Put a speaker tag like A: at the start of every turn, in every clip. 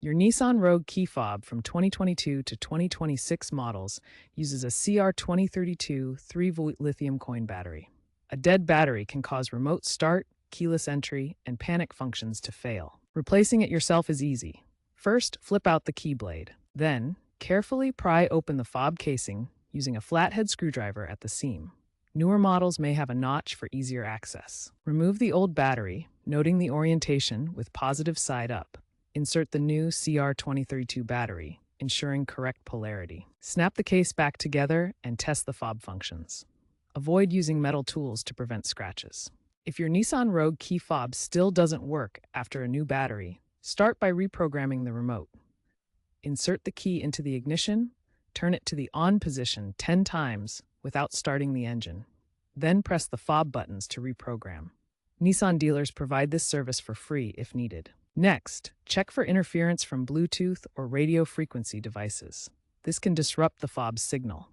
A: Your Nissan Rogue key fob from 2022 to 2026 models uses a CR2032 3-volt lithium coin battery. A dead battery can cause remote start, keyless entry, and panic functions to fail. Replacing it yourself is easy. First, flip out the key blade. Then, carefully pry open the fob casing using a flathead screwdriver at the seam. Newer models may have a notch for easier access. Remove the old battery, noting the orientation with positive side up. Insert the new CR2032 battery, ensuring correct polarity. Snap the case back together and test the fob functions. Avoid using metal tools to prevent scratches. If your Nissan Rogue key fob still doesn't work after a new battery, start by reprogramming the remote. Insert the key into the ignition, turn it to the on position 10 times without starting the engine. Then press the fob buttons to reprogram. Nissan dealers provide this service for free if needed. Next, check for interference from Bluetooth or radio frequency devices. This can disrupt the fob's signal.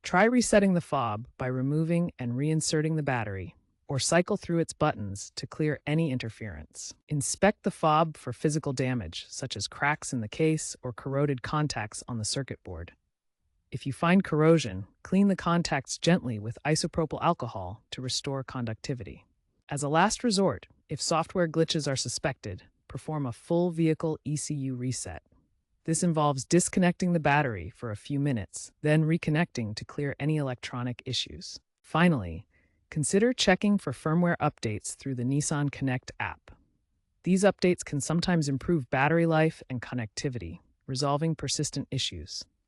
A: Try resetting the fob by removing and reinserting the battery, or cycle through its buttons to clear any interference. Inspect the fob for physical damage, such as cracks in the case or corroded contacts on the circuit board. If you find corrosion, clean the contacts gently with isopropyl alcohol to restore conductivity. As a last resort, if software glitches are suspected, perform a full vehicle ECU reset. This involves disconnecting the battery for a few minutes, then reconnecting to clear any electronic issues. Finally, consider checking for firmware updates through the Nissan Connect app. These updates can sometimes improve battery life and connectivity, resolving persistent issues.